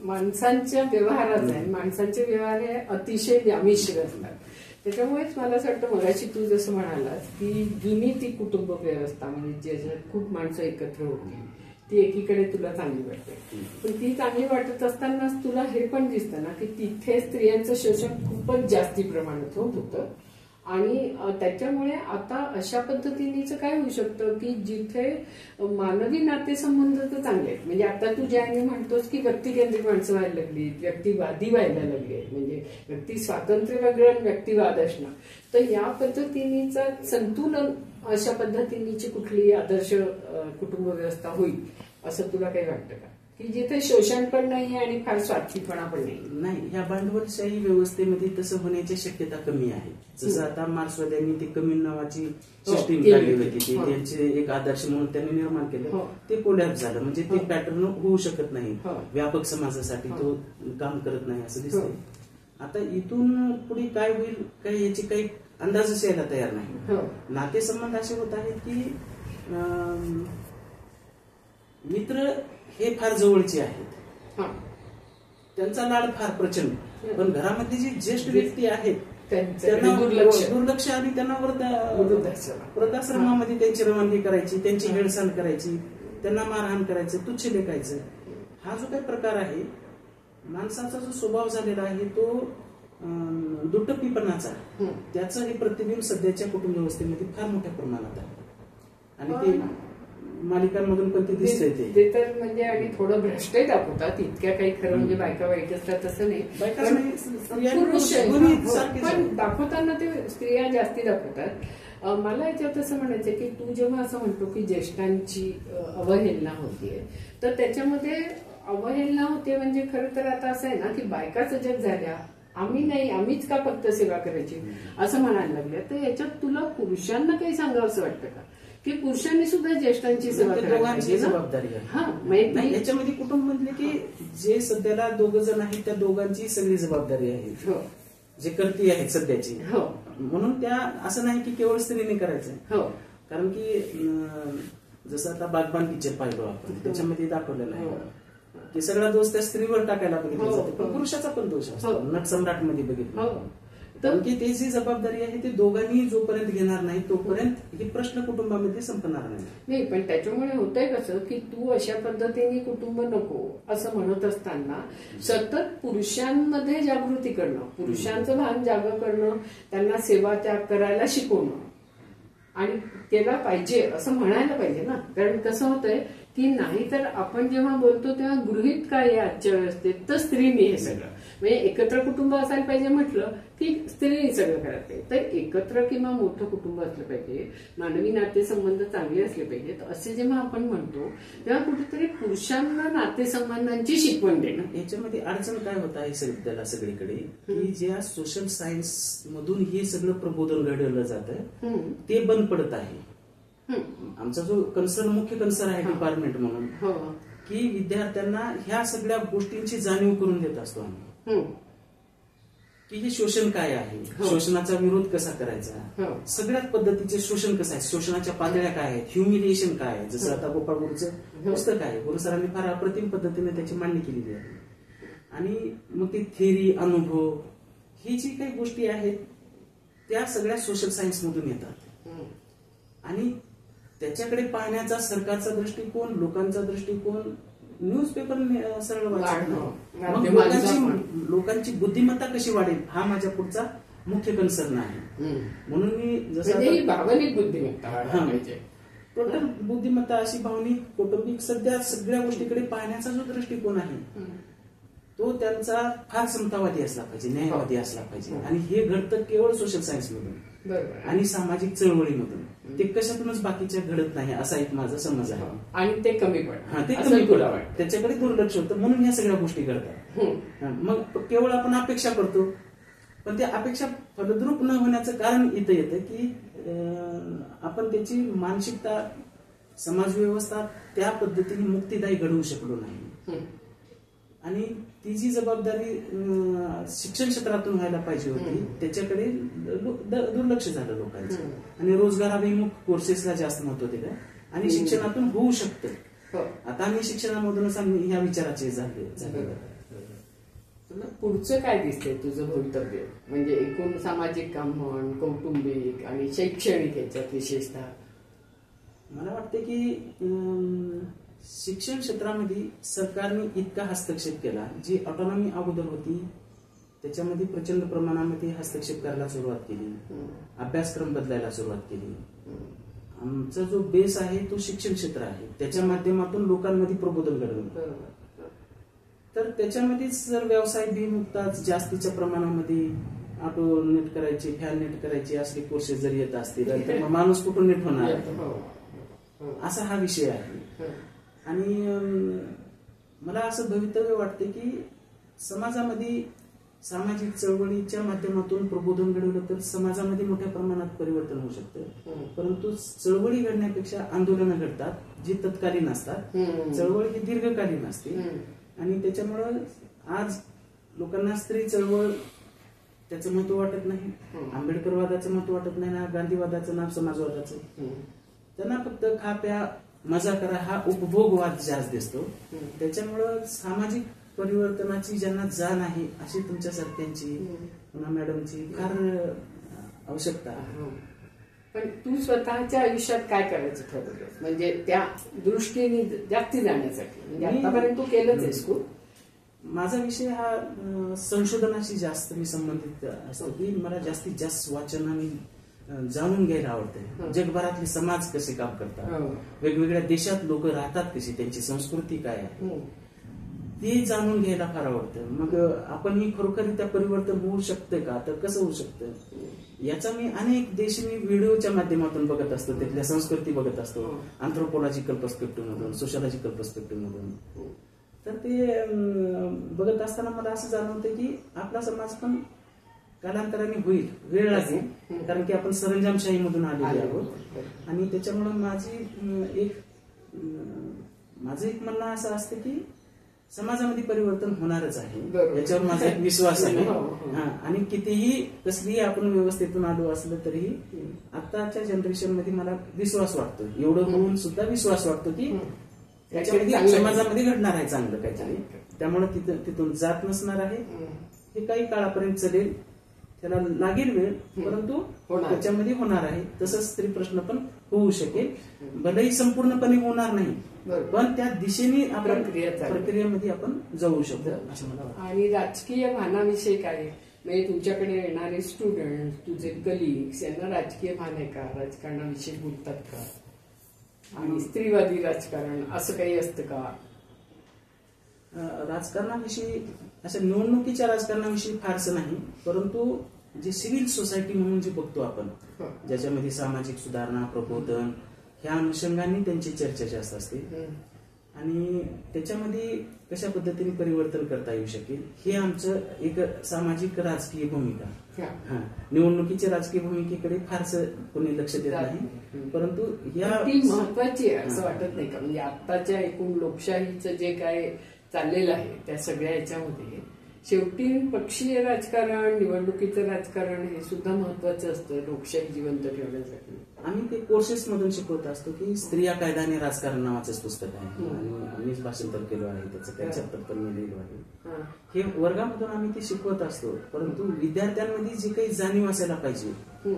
माणसांच्या व्यवहाराचा आहे. माणसांचे व्यवहार हे अतिशय व्यामिश्र असतात. त्याच्यामुळेच मला असं वाटतं मगाशी तू जसं म्हणालास की जुनी ती कुटुंब व्यवस्था म्हणजे ज्याच्यात खूप माणसं एकत्र होती ती एकीकडे तुला चांगली वाटते, पण ती चांगली वाटत असतानाच तुला हे पण दिसतं ना की तिथे स्त्रियांचं शोषण खूपच जास्ती प्रमाणात होत होतं आणि त्याच्यामुळे आता अशा पद्धतीनेच काय होऊ शकतं की जिथे मानवी नातेसंबंध तर चांगले आहेत, म्हणजे आता तू ज्याने म्हणतोस की व्यक्तिकेंद्रित माणसं व्हायला लागली, व्यक्तिवादी व्हायला लागली, म्हणजे व्यक्ती स्वातंत्र्य वेगळं आणि व्यक्तिवाद असणं, तर या पद्धतीनेच संतुलन अशा पद्धतीनेची कुठली आदर्श कुटुंब व्यवस्था होईल असं तुला काही वाटतं का, की जिथे शोषण पण नाही आणि फार स्वार्थीपणा पण नाही. ह्या भांडवलशाही व्यवस्थेमध्ये तसं होण्याची शक्यता कमी आहे. जसं आता मार्क्सवाद्यांनी ते कम्युन नावाची सिस्टीम काढली होती, ते त्यांचे एक आदर्श म्हणून त्यांनी निर्माण केलं, ते कोलॅप्स झालं, म्हणजे ते पॅटर्न होऊ शकत नाही, व्यापक समाजासाठी तो काम करत नाही असं दिसतंय. आता इथून पुढे काय होईल काय याची काही अंदाजच यायला तयार नाही. नातेसंबंध असे होत आहेत की मित्र हे फार जवळचे आहेत, त्यांचा लाड फार प्रचंड, पण घरामधली जी ज्येष्ठ व्यक्ती आहेत त्यांना दुर्लक्ष आणि त्यांना वृद्धाश्रमामध्ये त्यांची रवानगी करायची, त्यांची हेळसांड करायची, त्यांना मारहाण करायचं, तुच्छ लेखायचं, हा जो काही प्रकार आहे माणसाचा जो स्वभाव झालेला आहे तो दुटप्पीपणाचा, त्याचं हे प्रतिबिंब सध्याच्या कुटुंब व्यवस्थेमध्ये फार मोठ्या प्रमाणात आहे आणि ते मालिकांमधून पण ते दिसतंय. ते तर म्हणजे आणि थोडं भ्रष्टही दाखवतात, इतक्या काही खरं म्हणजे बायका वाईट असतात तसं नाही, पण दाखवताना ते स्त्रिया जास्ती दाखवतात. मला याच्यात असं म्हणायचं की तू जेव्हा असं म्हणतो की ज्येष्ठांची अवहेलना होतीये, तर त्याच्यामध्ये अवहेलना होते म्हणजे खरं तर आता असं आहे ना की बायका सजग झाल्या, आम्ही नाही, आम्हीच का फक्त सेवा करायची असं म्हणायला लागल्या, तर याच्यात तुला पुरुषांना काही सांगावं असं वाटतं का की पुरुषांनी सुद्धा ज्येष्ठांची सेवा दोघांची जबाबदारी आहे. याच्यामध्ये कुटुंब म्हणले की जे सध्याला दोघ जण आहेत त्या दोघांची सगळी जबाबदारी आहे, जे करती आहेत सध्याची, म्हणून त्या असं नाही की केवळ स्त्रीने करायचं, कारण की जसं आता बागबान पिक्चर पाहिलो आपण, त्याच्यामध्ये दाखवलेलं आहे की सगळा दोष त्या स्त्रीवर टाकायला बघितला जातो, पण पुरुषाचा पण दोष असतो. नटसम्राट मध्ये बघितलं तर की ते जी जबाबदारी आहे ते दोघांनी जोपर्यंत घेणार नाही तोपर्यंत हे प्रश्न कुटुंबामध्ये संपणार नाही. पण त्याच्यामुळे होतंय कसं की तू अशा पद्धतीने कुटुंब नको असं म्हणत असताना सतत पुरुषांमध्ये जागृती करणं, पुरुषांचं भान जागं करणं, त्यांना सेवा त्याग करायला शिकवणं आणि केला पाहिजे असं म्हणायला पाहिजे ना, कारण कसं होतंय की नाही तर आपण जेव्हा बोलतो तेव्हा गृहीत काय आहे आजच्या व्यवस्थेत, तर स्त्रीने हे सगळं, म्हणजे एकत्र कुटुंब असायला पाहिजे म्हटलं की स्त्रीने सगळं करायला पाहिजे, तर एकत्र किंवा मोठं कुटुंब असलं पाहिजे, मानवी नातेसंबंध चांगले असले पाहिजेत असे जेव्हा आपण म्हणतो तेव्हा कुठेतरी पुरुषांना नातेसंबंधांची शिकवण देणं. याच्यामध्ये अडचण काय होत आहे सध्याला सगळीकडे की ज्या सोशल सायन्स मधून हे सगळं प्रबोधन घडवलं जातं ते बंद पडत आहे. आमचा जो मुख्य कन्सर्न आहे डिपार्टमेंट म्हणून की विद्यार्थ्यांना ह्या सगळ्या गोष्टींची जाणीव करून देत असतो आम्ही की हे शोषण काय आहे, शोषणाचा विरोध कसा करायचा, सगळ्याच पद्धतीचे शोषण कसं आहे, शोषणाच्या पातळ्या काय आहेत, ह्युमिलिएशन काय आहे, जसं आता गोपाळ गुरुचं पुस्तक आहे, गुरु सरांनी फार अप्रतिम पद्धतीने त्याची मांडणी केलेली आहे. आणि मग ती थेअरी, अनुभव, ही जी काही गोष्टी आहेत त्या सगळ्या सोशल सायन्स मधून येतात आणि त्याच्याकडे पाहण्याचा सरकारचा दृष्टिकोन, लोकांचा दृष्टिकोन, न्यूजपेपर सरळ लोकांची बुद्धिमत्ता कशी वाढेल हा माझ्या पुढचा मुख्य कन्सर्न आहे. म्हणून मी जसं भावनिक बुद्धिमत्ता, टोटल बुद्धिमत्ता अशी भावनिक, कौटुंबिक, सध्या सगळ्या गोष्टीकडे पाहण्याचा जो दृष्टिकोन आहे तो त्यांचा फार समतावादी असला पाहिजे, न्यायवादी असला पाहिजे आणि हे घडतं केवळ सोशल सायन्स मधून आणि सामाजिक चळवळीमधून, ते कशातूनच बाकीच्या घडत नाही असा एक माझा समज आहे. आणि ते कमी ते कमी पडतं, त्याच्याकडे दुर्लक्ष होतं म्हणून या सगळ्या गोष्टी घडतात. मग केवळ आपण अपेक्षा करतो, पण त्या अपेक्षा फलद्रूप न होण्याचं कारण इथं येतं की आपण त्याची मानसिकता, समाज व्यवस्था त्या पद्धतीने मुक्तिदायी घडवू शकलो नाही आणि ती जी जबाबदारी शिक्षण क्षेत्रातून व्हायला पाहिजे होती त्याच्याकडे दुर्लक्ष झालं लोकांचं आणि रोजगाराभिमुख कोर्सेसला जास्त महत्व दिलं आणि शिक्षणातून होऊ शकतं. आता आम्ही शिक्षणामधूनच आम्ही ह्या विचाराचे झाले. तुला पुढचं काय दिसतंय तुझं भवितव्य? म्हणजे एकूण सामाजिक काम म्हण, कौटुंबिक आणि शैक्षणिक याच्यात विशेषतः. मला वाटतं की शिक्षण क्षेत्रामध्ये सरकारने इतका हस्तक्षेप केला, जी ऑटोनॉमी अगोदर होती त्याच्यामध्ये प्रचंड प्रमाणामध्ये हस्तक्षेप करायला सुरुवात केली, अभ्यासक्रम बदलायला सुरुवात केली. आमचा जो बेस आहे तो शिक्षण क्षेत्र आहे, त्याच्या माध्यमातून लोकांमध्ये प्रबोधन घडवलं. तर त्याच्यामध्येच जर व्यवसाय भिमुक्ताच जास्तीच्या प्रमाणामध्ये ऑटो नीट करायचे, फॅन नीट करायचे असले कोर्सेस जर येत असतील तर मग माणूस कुठून नीट होणार, असा हा विषय आहे. आणि मला असं भवितव्य वाटते की समाजामध्ये सामाजिक चळवळीच्या माध्यमातून प्रबोधन घडवलं तर समाजामध्ये मोठ्या प्रमाणात परिवर्तन होऊ शकतं. परंतु चळवळी घडण्यापेक्षा आंदोलनं घडतात जी तत्कालीन असतात. चळवळ ही दीर्घकालीन असते आणि त्याच्यामुळं आज लोकांना स्त्री चळवळ त्याचं महत्व वाटत नाही, आंबेडकरवादाचं महत्व वाटत नाही ना गांधीवादाचं ना समाजवादाचं. त्यांना फक्त खा प्या मजा करा हा उपभोगवाद जास्त दिसतो. त्याच्यामुळं सामाजिक परिवर्तनाची ज्यांना जाण आहे अशी तुमच्यासारख्यांची पुन्हा मॅडमची फार आवश्यकता आहे. पण तू स्वतःच्या आयुष्यात काय करायचं ठरवलं म्हणजे त्या दृष्टीने जास्ती जाण्यासाठी? म्हणजे आतापर्यंत तू केलंच आहेस खूप. माझा विषय हा संशोधनाशी जास्त मी संबंधित असतो की मला जास्तीत जास्त वाचन आणि जाणून घ्यायला आवडते. जगभरातले समाज कसे काम करतात, वेगवेगळ्या देशात लोक राहतात कशी, त्यांची संस्कृती काय आहे ते जाणून घ्यायला फार आवडतं. मग आपण ही खरोखरीत्या परिवर्तन होऊ शकतं का, तर कसं होऊ शकतं याचा मी अनेक देश मी व्हिडिओच्या माध्यमातून बघत असतो, तिथल्या संस्कृती बघत असतो, अँथ्रोपोलॉजिकल पर्स्पेक्टिव्ह मधून, सोशलॉजिकल पर्स्पेक्टिव्ह मधून. तर ते बघत असताना मला असं जाणवतं की आपला समाज पण कालांतराने होईल, वेळ लागेल, कारण की आपण सरंजामशाही मधून आलेले आहोत. आणि त्याच्यामुळे माझं एक म्हणणं असं असतं की समाजामध्ये परिवर्तन होणारच आहे, याच्यावर माझा एक विश्वास आहे. आणि कितीही कसलीही आपण व्यवस्थेतून आलो असलं तरीही आताच्या जनरेशन मध्ये मला विश्वास वाटतो, एवढं होऊन सुद्धा विश्वास वाटतो की त्याच्यामध्ये समाजामध्ये घडणार आहे चांगलं काहीतरी. त्यामुळे तिथून जात नसणार आहे, हे काही काळापर्यंत चालेल, त्याला लागेल वेळ, परंतु त्याच्यामध्ये होणार आहे. तसंच स्त्री प्रश्न पण होऊ शकेल, भलेही संपूर्णपणे होणार नाही, पण त्या दिशेने आपण प्रक्रियेमध्ये आपण जाऊ शकतो असं मला वाटतं. आणि राजकीय भानाविषयी काय म्हणजे तुमच्याकडे येणारे स्टुडंट, तुझे कलिग्स यांना राजकीय भान आहे का, राजकारणाविषयी बोलतात का, आणि स्त्रीवादी राजकारण असं काही असतं का? राजकारणाविषयी असं निवडणुकीच्या राजकारणाविषयी फारसं नाही, परंतु जे सिव्हिल सोसायटी म्हणून जे बघतो आपण, ज्याच्यामध्ये सामाजिक सुधारणा, प्रबोधन ह्या अनुषंगाने त्यांची चर्चा जास्त असते. आणि त्याच्यामध्ये कशा पद्धतीने परिवर्तन करता येऊ शकेल हे आमचं एक सामाजिक राजकीय भूमिका. निवडणुकीच्या राजकीय भूमिकेकडे फारसं कोणी लक्ष देत नाही, परंतु या ती महत्वाची आहे असं वाटत नाही का? म्हणजे आताच्या एकूण लोकशाहीचं जे काय चाललेलं आहे त्या सगळ्या याच्यामध्ये शेवटी पक्षीय राजकारण, निवडणुकीचं राजकारण हे सुद्धा महत्वाचं असतं लोकशाही जिवंत ठेवण्यासाठी. आम्ही ते कोर्सेस मधून शिकवत असतो की स्त्रिया कायदा आणि राजकारण नावाचंच पुस्तक आहे आणि मीच भाषांतर केलं आहे, त्याचं काही चॅप्टर पण मी लिहिलं आहे. हे वर्गामधून आम्ही ते शिकवत असतो, परंतु विद्यार्थ्यांमध्ये जे काही जाणीव असायला पाहिजे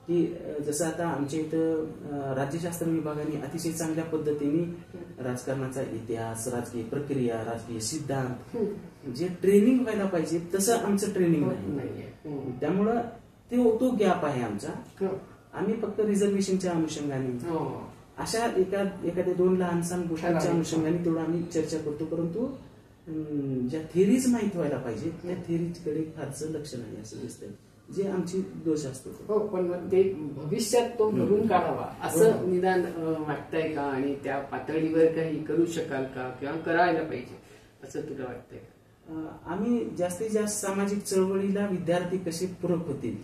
की जसं आता आमच्या इथं राज्यशास्त्र विभागाने अतिशय चांगल्या पद्धतीने राजकारणाचा इतिहास, राजकीय प्रक्रिया, राजकीय सिद्धांत जे ट्रेनिंग व्हायला पाहिजे तसं आमचं ट्रेनिंग नाही. त्यामुळं तो गॅप आहे आमचा. आम्ही फक्त रिझर्वेशनच्या अनुषंगाने अशा एखाद्या दोन लहान सहान गोष्टींच्या अनुषंगाने तेवढं आम्ही चर्चा करतो, परंतु ज्या थिअरीज माहित व्हायला पाहिजे त्या थिअरीकडे फारसं लक्ष नाही असं दिसतंय, जे आमची दोष असतो. हो, पण ते भविष्यात तो भरून काढावा असं निदान वाटतंय का? आणि त्या पातळीवर काही करू शकाल का किंवा करायला पाहिजे असं तुला वाटतंय का? आम्ही जास्तीत जास्त सामाजिक चळवळीला विद्यार्थी कसे पूरक होतील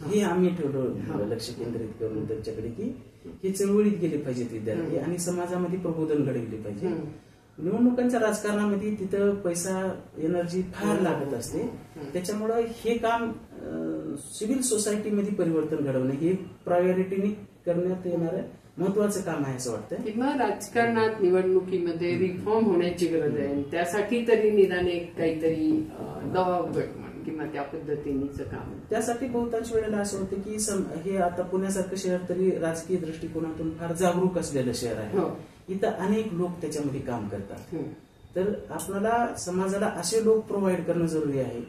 हे आम्ही ठेवलं लक्ष केंद्रित करून त्यांच्याकडे की हे चळवळीत गेले पाहिजेत विद्यार्थी आणि समाजामध्ये प्रबोधन घडवले पाहिजे. निवडणुकांच्या राजकारणामध्ये तिथं पैसा, एनर्जी फार लागत असते, त्याच्यामुळं हे काम सिव्हिल सोसायटीमध्ये परिवर्तन घडवणं हे प्रायोरिटीने करण्यात येणार आहे. महत्वाचं काम आहे असं वाटतं. किंवा राजकारणात निवडणुकीमध्ये रिफॉर्म होण्याची गरज आहे आणि त्यासाठी तरी निदान एक काहीतरी दबाव गट म्हण किंवा त्या पद्धतीनेच काम. त्यासाठी बहुतांश वेळेला असं होतं की हे आता पुण्यासारखं शहर तरी राजकीय दृष्टिकोनातून फार जागरूक असलेलं शहर आहे. इथं अनेक लोक त्याच्यामध्ये काम करतात. तर आपल्याला समाजाला असे लोक प्रोव्हाइड करणं जरुरी आहे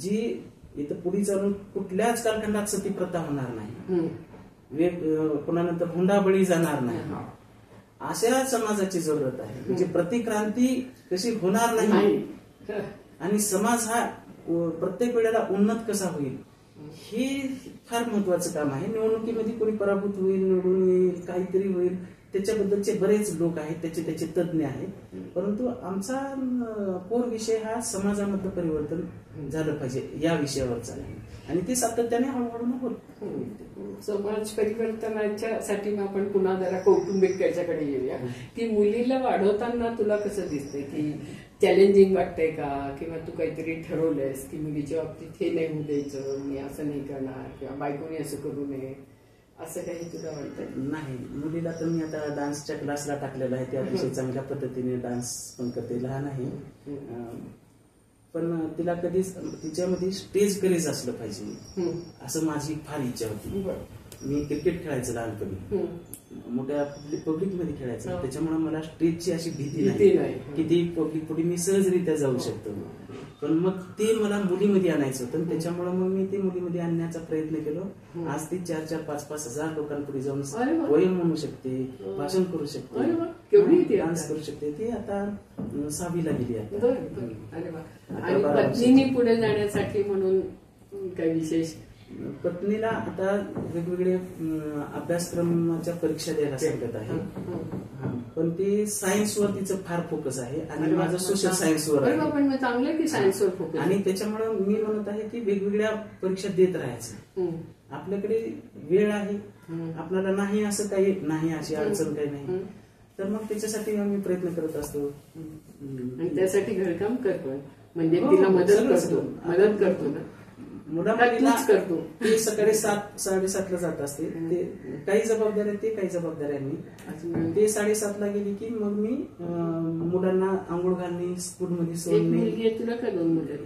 जी इथं पुढे चालून कुठल्याच कालखंडात सती प्रथा होणार नाही, पुन्हा हुंडाबळी जाणार नाही, अशा समाजाची जरूरत आहे. म्हणजे प्रतिक्रांती कशी होणार नाही आणि समाज हा प्रत्येक वेळेला उन्नत कसा होईल हे फार महत्वाचं काम आहे. निवडणुकीमध्ये कोणी पराभूत होईल, निवडून येईल, काहीतरी होईल, त्याच्याबद्दलचे बरेच लोक आहेत, त्याचे तज्ज्ञ आहेत. परंतु आमचा कोर विषय हा समाजामध्ये परिवर्तन झालं पाहिजे या विषयावरचा आहे आणि ते सातत्याने हळूहळू होत. समाज परिवर्तनाच्या साठी आपण पुन्हा जरा कौटुंबिक याच्याकडे येऊया की मुलीला वाढवताना तुला कसं दिसतंय की चॅलेंजिंग वाटतंय का, किंवा तू काहीतरी ठरवलंयस की मुलीच्या बाबतीत हे नाही होऊ द्यायचं, मी असं नाही करणार किंवा बायकोनी असं करू नये, असं काही तुला वाटतं? नाही, मुलीला तर मी आता डान्सच्या क्लासला टाकलेला आहे, त्या अतिशय चांगल्या पद्धतीने डान्स पण करते. लहान आहे पण तिला कधीच तिच्यामध्ये स्टेज करेज असलं पाहिजे असं माझी फार इच्छा होती. मी क्रिकेट खेळायचं लहानपणी, मोठ्या पब्लिक मध्ये खेळायचं, त्याच्यामुळे मला स्टेजची अशी भीती नाही की ती पब्लिक पुढे मी सहजरित्या जाऊ शकतो. पण मग ते मला मुलीमध्ये आणायचं होतं, त्याच्यामुळे मग मी ते मुलीमध्ये आणण्याचा प्रयत्न केलो. आज ती 4-4, 5-5 हजार लोकांपुढे जाऊन पोएम म्हणू शकते, भाषण करू शकते, डान्स करू शकते. ती आता 6वीला गेली आहे. आणि पत्नीने पुढे जाण्यासाठी म्हणून काही विशेष? पत्नीला आता वेगवेगळे अभ्यासक्रमाच्या परीक्षा द्यायला सांगत आहे, पण ती सायन्सवर तिचं फार फोकस आहे आणि माझं सोशल सायन्सवर आहे. चांगलं की सायन्सवर फोकस, आणि त्याच्यामुळे मी म्हणत आहे की वेगवेगळ्या परीक्षा देत राहायचं. आपल्याकडे वेळ आहे, आपल्याला नाही असं काही नाही, अशी अडचण काही नाही, तर मग त्याच्यासाठी आम्ही प्रयत्न करत असतो आणि त्यासाठी घरकाम करतो, म्हणजे तिला मदत करतो ना. मुलाला करतो, ते सकाळी 7-7:30ला जात असते, ते काही जबाबदाऱ्या ते काही जबाबदाऱ्यांनी ते 7:30ला गेली की मग मी मुलांना आंघोळ घालणे, स्कूलमध्ये सोडणे. तुला का 2 मुलं?